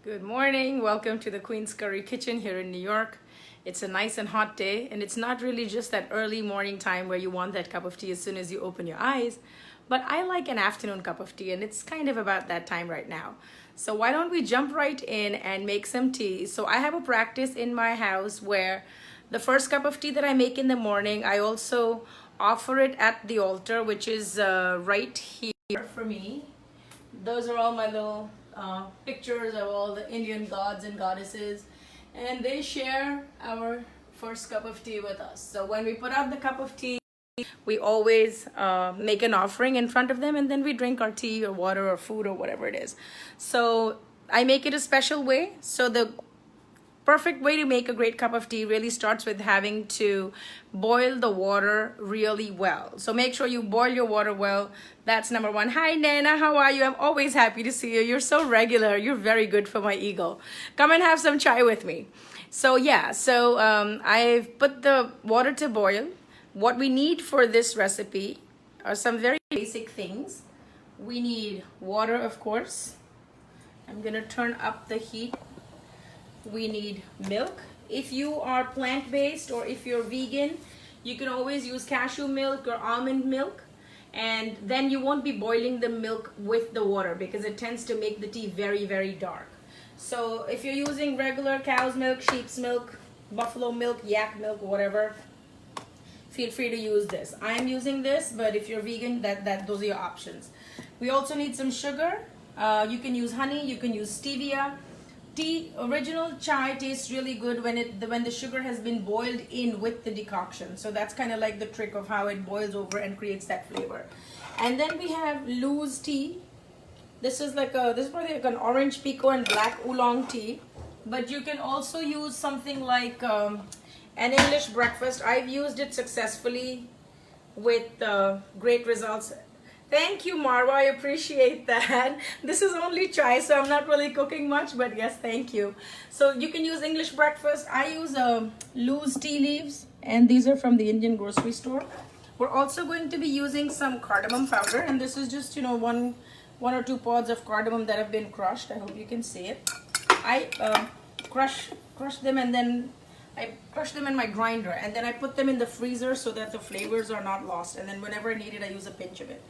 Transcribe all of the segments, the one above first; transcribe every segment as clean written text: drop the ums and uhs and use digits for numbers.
Good morning. Welcome to the Queen's Curry Kitchen here in New York. It's a nice and hot day, and it's not really just that early morning time where you want that cup of tea as soon as you open your eyes, but I like an afternoon cup of tea, and it's kind of about that time right now. So why don't we jump right in and make some tea? So I have a practice in my house where the first cup of tea that I make in the morning, I also offer it at the altar, which is right here for me. Those are all my little pictures of all the Indian gods and goddesses, and they share our first cup of tea with us. So when we put out the cup of tea, we always make an offering in front of them, and then we drink our tea or water or food or whatever it is. So I make it a special way. So the perfect way to make a great cup of tea really starts with having to boil the water really well. So make sure you boil your water well. That's number one. Hi, Nana. How are you? I'm always happy to see you. You're so regular. You're very good for my ego. Come and have some chai with me. So yeah, I've put the water to boil. What we need for this recipe are some very basic things. We need water, of course. I'm gonna turn up the heat. We need milk. If you are plant-based or if you're vegan, you can always use cashew milk or almond milk, and then you won't be boiling the milk with the water because it tends to make the tea very, very dark. So if you're using regular cow's milk, sheep's milk, buffalo milk, yak milk, whatever, feel free to use this. I'm using this, but if you're vegan, those are your options. We also need some sugar. You can use honey, you can use stevia. Original chai tastes really good when the sugar has been boiled in with the decoction. So that's kind of like the trick of how it boils over and creates that flavor. And then we have loose tea. This is probably like an orange pekoe and black oolong tea. But you can also use something like an English breakfast. I've used it successfully with great results. Thank you, Marwa. I appreciate that. This is only chai, so I'm not really cooking much, but yes, thank you. So you can use English breakfast. I use loose tea leaves, and these are from the Indian grocery store. We're also going to be using some cardamom powder, and this is just, one or two pods of cardamom that have been crushed. I hope you can see it. I crush them, and then I crush them in my grinder, and then I put them in the freezer so that the flavors are not lost. And then whenever I need it, I use a pinch of it.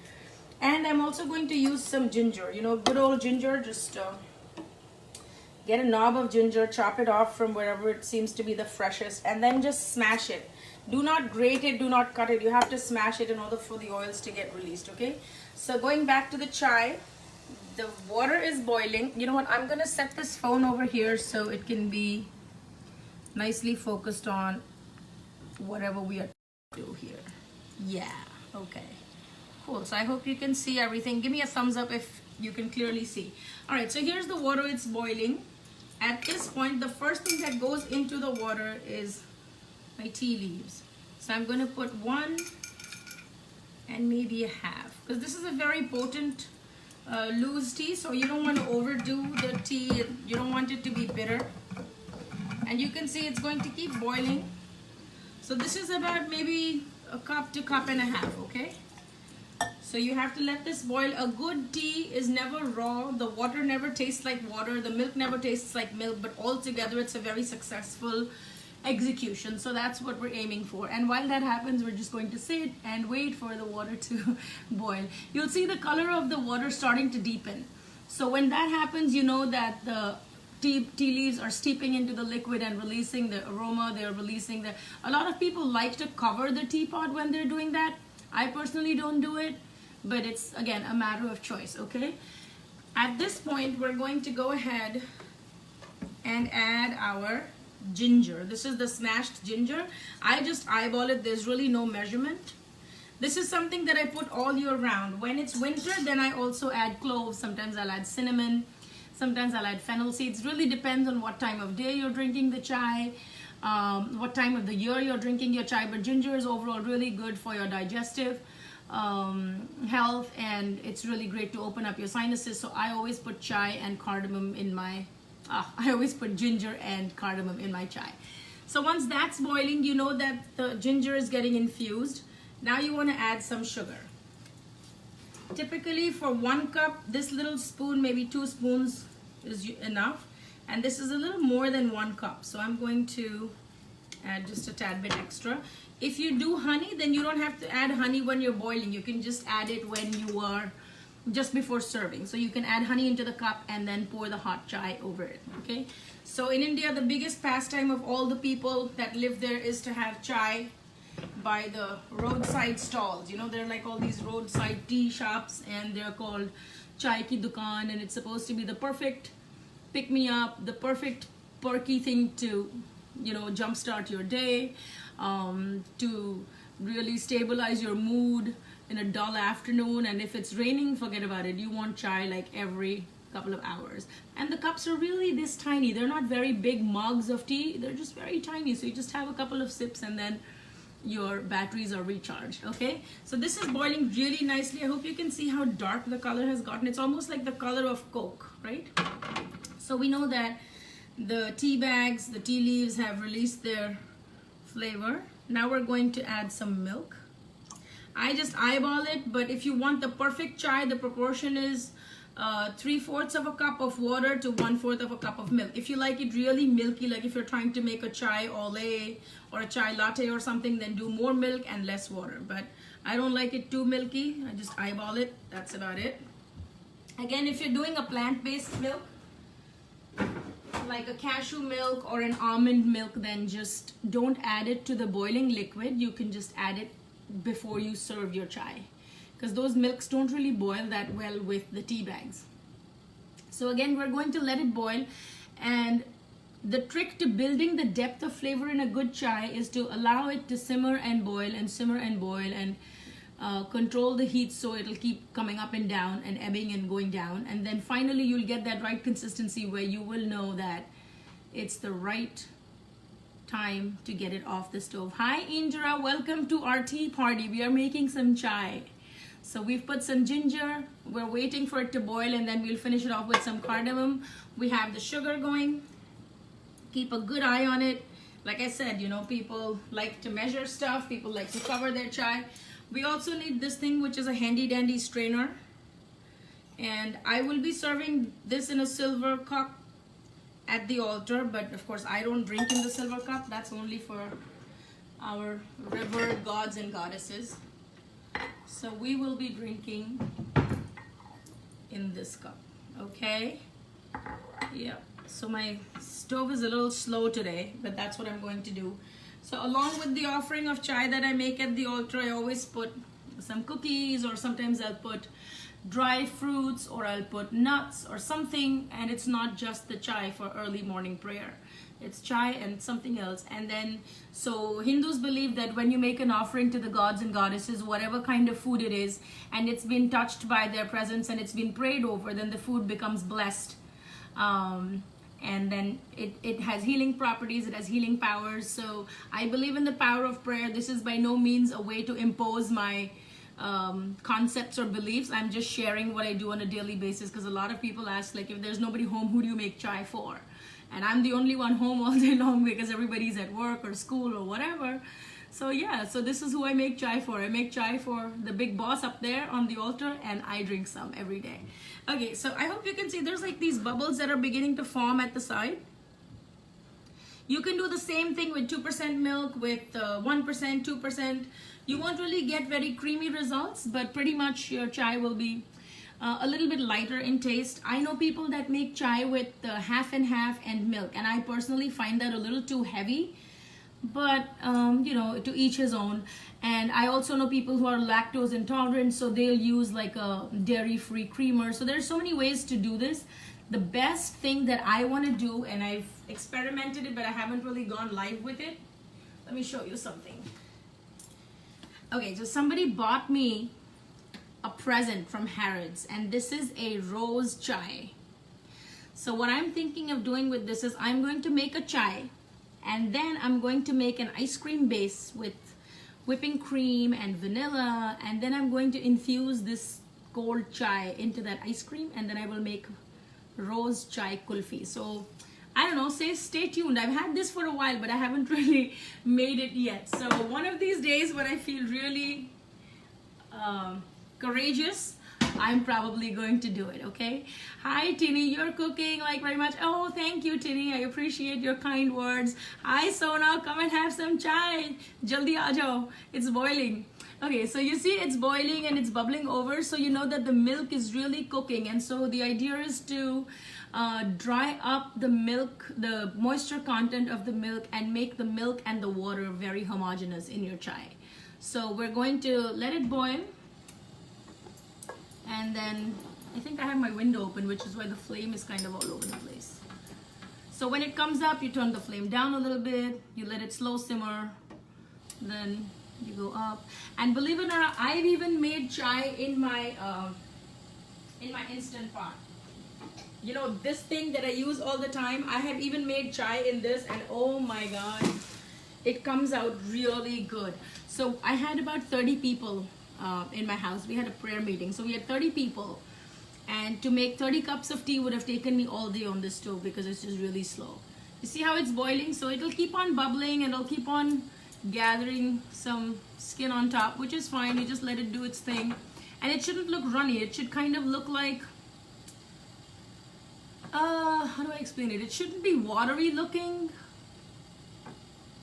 And I'm also going to use some ginger, good old ginger. Just get a knob of ginger, chop it off from wherever it seems to be the freshest, and then just smash it. Do not grate it, do not cut it. You have to smash it in order for the oils to get released, okay? So going back to the chai, the water is boiling. You know what? I'm going to set this phone over here so it can be nicely focused on whatever we are to do here. Yeah, okay. Cool. So I hope you can see everything. Give me a thumbs up if you can clearly see. All right, so here's the water. It's boiling. At this point, the first thing that goes into the water is my tea leaves. So I'm going to put one and maybe a half, because this is a very potent loose tea, so you don't want to overdo the tea. You don't want it to be bitter. And you can see it's going to keep boiling. So this is about maybe a cup to cup and a half, okay? So you have to let this boil. A good tea is never raw. The water never tastes like water. The milk never tastes like milk, but altogether it's a very successful execution. So that's what we're aiming for. And while that happens, we're just going to sit and wait for the water to boil. You'll see the color of the water starting to deepen. So when that happens, you know that the tea leaves are steeping into the liquid and releasing the aroma. They're releasing a lot of people like to cover the teapot when they're doing that. I personally don't do it, but it's, again, a matter of choice, okay? At this point, we're going to go ahead and add our ginger. This is the smashed ginger. I just eyeball it. There's really no measurement. This is something that I put all year round. When it's winter, then I also add cloves. Sometimes I'll add cinnamon. Sometimes I'll add fennel seeds. Really depends on what time of day you're drinking the chai, what time of the year you're drinking your chai. But ginger is overall really good for your digestive health, and it's really great to open up your sinuses. So I always put chai and cardamom in my I always put ginger and cardamom in my chai. So once that's boiling, you know that the ginger is getting infused. Now you want to add some sugar. Typically for 1 cup, this little spoon, maybe 2 spoons is enough. And this is a little more than 1 cup. So I'm going to add just a tad bit extra. If you do honey, then you don't have to add honey when you're boiling. You can just add it when you are just before serving. So you can add honey into the cup and then pour the hot chai over it, okay? So in India, the biggest pastime of all the people that live there is to have chai by the roadside stalls. You know, they're like all these roadside tea shops, and they're called chai ki dukaan, and it's supposed to be the perfect pick me up, the perfect perky thing to, you know, jumpstart your day, to really stabilize your mood in a dull afternoon. And if it's raining, forget about it. You want chai like every couple of hours. And the cups are really this tiny. They're not very big mugs of tea. They're just very tiny. So you just have a couple of sips and then your batteries are recharged, okay? So this is boiling really nicely. I hope you can see how dark the color has gotten. It's almost like the color of Coke, right? So we know that the tea bags, the tea leaves have released their flavor. Now we're going to add some milk. I just eyeball it, but if you want the perfect chai, the proportion is 3/4 of a cup of water to 1/4 of a cup of milk. If you like it really milky, like if you're trying to make a chai au lait or a chai latte or something, then do more milk and less water. But I don't like it too milky. I just eyeball it. That's about it. Again, if you're doing a plant-based milk, like a cashew milk or an almond milk, then just don't add it to the boiling liquid. You can just add it before you serve your chai, because those milks don't really boil that well with the tea bags. So again, we're going to let it boil, and the trick to building the depth of flavor in a good chai is to allow it to simmer and boil and simmer and boil, and control the heat so it'll keep coming up and down and ebbing and going down, and then finally you'll get that right consistency where you will know that it's the right time to get it off the stove. Hi Indra, welcome to our tea party. We are making some chai. So we've put some ginger, we're waiting for it to boil, and then we'll finish it off with some cardamom. We have the sugar going. Keep a good eye on it. Like I said, you know, people like to measure stuff, people like to cover their chai. We also need this thing, which is a handy dandy strainer. And I will be serving this in a silver cup at the altar, but of course I don't drink in the silver cup. That's only for our revered gods and goddesses. So we will be drinking in this cup, okay? Yeah, so my stove is a little slow today, but that's what I'm going to do. So along with the offering of chai that I make at the altar, I always put some cookies, or sometimes I'll put dry fruits, or I'll put nuts or something, and it's not just the chai for early morning prayer. It's chai and something else. And then, so Hindus believe that when you make an offering to the gods and goddesses, whatever kind of food it is, and it's been touched by their presence and it's been prayed over, then the food becomes blessed. And then it has healing properties, it has healing powers. So I believe in the power of prayer. This is by no means a way to impose my concepts or beliefs. I'm just sharing what I do on a daily basis, because a lot of people ask, like, if there's nobody home, who do you make chai for? And I'm the only one home all day long because everybody's at work or school or whatever. So yeah, so this is who I make chai for. I make chai for the big boss up there on the altar, and I drink some every day. Okay, so I hope you can see there's like these bubbles that are beginning to form at the side. You can do the same thing with 2% milk, with 1%, 2%. You won't really get very creamy results, but pretty much your chai will be a little bit lighter in taste. I know people that make chai with half and half and milk, and I personally find that a little too heavy, but you know, to each his own. And I also know people who are lactose intolerant, so they'll use like a dairy-free creamer. So there's so many ways to do this. The best thing that I want to do, and I've experimented it, but I haven't really gone live with it. Let me show you something. Okay, so somebody bought me a present from Harrods, and this is a rose chai. So what I'm thinking of doing with this is I'm going to make a chai, and then I'm going to make an ice cream base with whipping cream and vanilla, and then I'm going to infuse this cold chai into that ice cream, and then I will make rose chai kulfi. So I don't know, stay tuned. I've had this for a while, but I haven't really made it yet. So one of these days when I feel really courageous, I'm probably going to do it, okay? Hi, Tini, you're cooking like very much. Oh, thank you, Tini. I appreciate your kind words. Hi, Sona, come and have some chai. Jaldi aa jao. It's boiling. Okay, so you see it's boiling and it's bubbling over, so you know that the milk is really cooking. And so the idea is to dry up the milk, the moisture content of the milk, and make the milk and the water very homogeneous in your chai. So we're going to let it boil, and then I think I have my window open, which is why the flame is kind of all over the place. So when it comes up, you turn the flame down a little bit, you let it slow simmer, then you go up. And believe it or not, I've even made chai in my instant pot. You know, this thing that I use all the time, I have even made chai in this, and oh my god, it comes out really good. So I had about 30 people in my house. We had a prayer meeting, so we had 30 people, and to make 30 cups of tea would have taken me all day on this stove because it's just really slow. You see how it's boiling? So it'll keep on bubbling and it'll keep on gathering some skin on top, which is fine. You just let it do its thing, and it shouldn't look runny. It should kind of look like how do I explain it? It shouldn't be watery looking.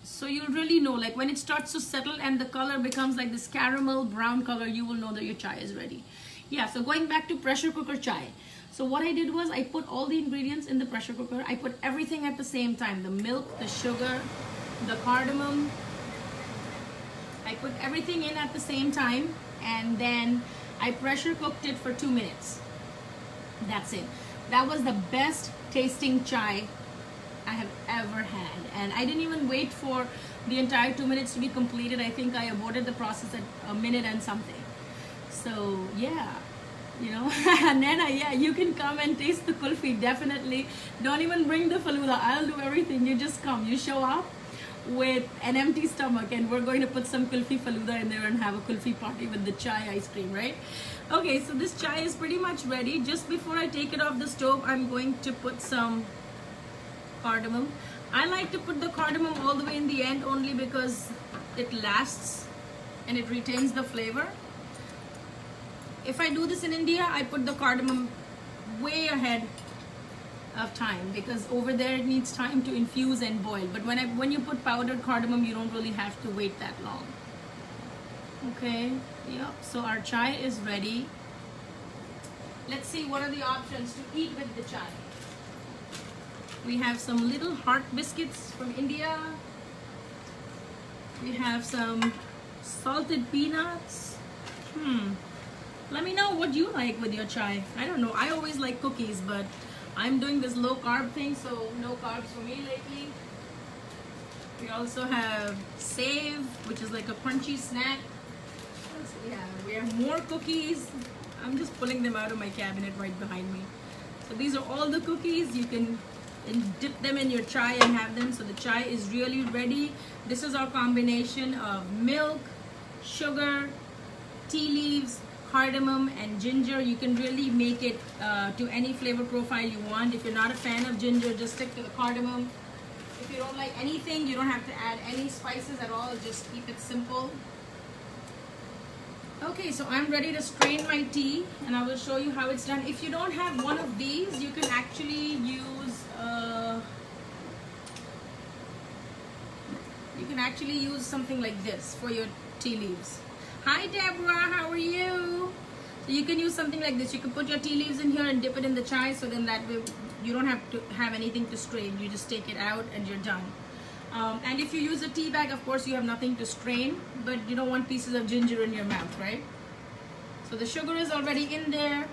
So you'll really know, like when it starts to settle and the color becomes like this caramel brown color, you will know that your chai is ready. Yeah, so going back to pressure cooker chai. So what I did was I put all the ingredients in the pressure cooker. I put everything at the same time. The milk, the sugar, the cardamom. I put everything in at the same time, and then I pressure cooked it for 2 minutes. That's it. That was the best tasting chai I have ever had, and I didn't even wait for the entire 2 minutes to be completed. I think I aborted the process at a minute and something. So yeah, you know, Nana, yeah, you can come and taste the kulfi, definitely. Don't even bring the faluda. I'll do everything. You just come, you show up with an empty stomach, and we're going to put some kulfi faluda in there and have a kulfi party with the chai ice cream, right? Okay, so this chai is pretty much ready. Just before I take it off the stove, I'm going to put some cardamom. I like to put the cardamom all the way in the end only because it lasts and it retains the flavor. If I do this in India, I put the cardamom way ahead of time because over there it needs time to infuse and boil. But when you put powdered cardamom, you don't really have to wait that long. Okay, yep, so our chai is ready. Let's see what are the options to eat with the chai. We have some little heart biscuits from India. We have some salted peanuts. Let me know what you like with your chai. I don't know, I always like cookies, but I'm doing this low carb thing, so no carbs for me lately. We also have save, which is like a crunchy snack. Yeah, we have more cookies. I'm just pulling them out of my cabinet right behind me. So these are all the cookies. You can dip them in your chai and have them. So the chai is really ready. This is our combination of milk, sugar, tea leaves, cardamom, and ginger. You can really make it to any flavor profile you want. If you're not a fan of ginger, just stick to the cardamom. If you don't like anything, you don't have to add any spices at all. Just keep it simple. Okay, so I'm ready to strain my tea, and I will show you how it's done. If you don't have one of these, you can actually use something like this for your tea leaves. Hi Deborah, how are you? So you can use something like this. You can put your tea leaves in here and dip it in the chai, so then that way you don't have to have anything to strain. You just take it out and you're done. And if you use a tea bag, of course you have nothing to strain, but you don't want pieces of ginger in your mouth, right? So the sugar is already in there.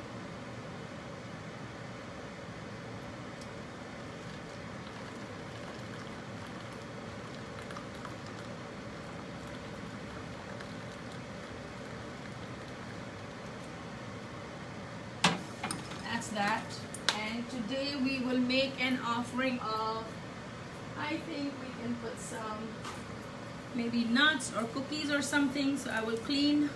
That's that. And today we will make an offering of, I think we can put some maybe nuts or cookies or something. So I will clean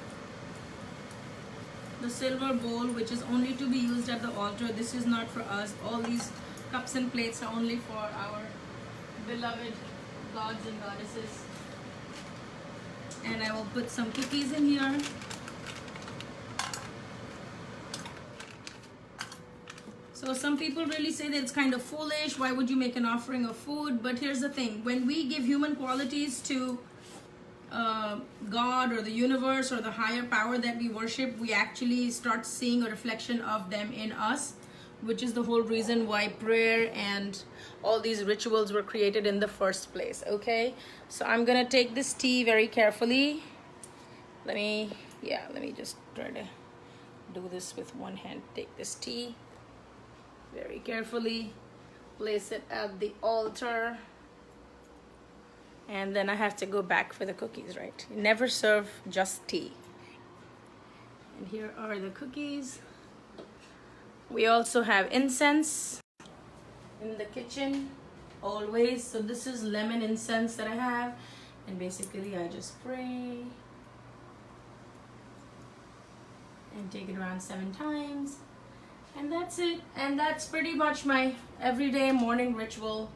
the silver bowl, which is only to be used at the altar. This is not for us. All these cups and plates are only for our beloved gods and goddesses. And I will put some cookies in here. So some people really say that it's kind of foolish. Why would you make an offering of food? But here's the thing. When we give human qualities to God or the universe or the higher power that we worship, we actually start seeing a reflection of them in us, which is the whole reason why prayer and all these rituals were created in the first place. Okay, so I'm gonna take this tea very carefully. Let me just try to do this with one hand. Take this tea very carefully, place it at the altar, and then I have to go back for the cookies, right? You never serve just tea. And here are the cookies. We also have incense in the kitchen always. So this is lemon incense that I have, and basically I just pray and take it around 7 times, and that's it. And that's pretty much my everyday morning ritual.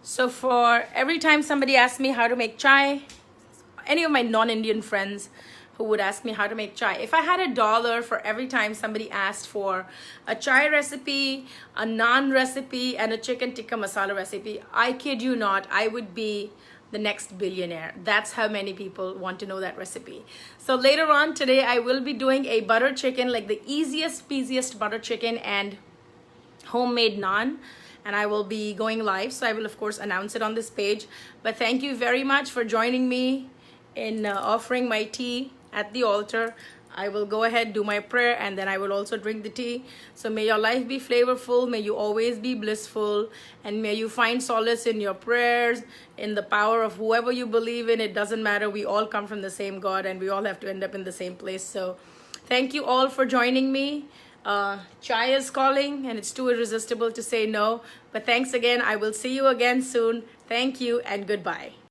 So for every time somebody asks me how to make chai, any of my non-Indian friends who would ask me how to make chai, if I had $1 for every time somebody asked for a chai recipe, a naan recipe, and a chicken tikka masala recipe, I kid you not, I would be the next billionaire. That's how many people want to know that recipe. So later on today, I will be doing a butter chicken, like the easiest peasiest butter chicken and homemade naan, and I will be going live. So I will of course announce it on this page. But thank you very much for joining me in offering my tea at the altar. I will go ahead, do my prayer, and then I will also drink the tea. So may your life be flavorful, may you always be blissful, and may you find solace in your prayers, in the power of whoever you believe in. It doesn't matter. We all come from the same God, and we all have to end up in the same place. So thank you all for joining me. Chai is calling, and it's too irresistible to say no. But thanks again. I will see you again soon. Thank you, and goodbye.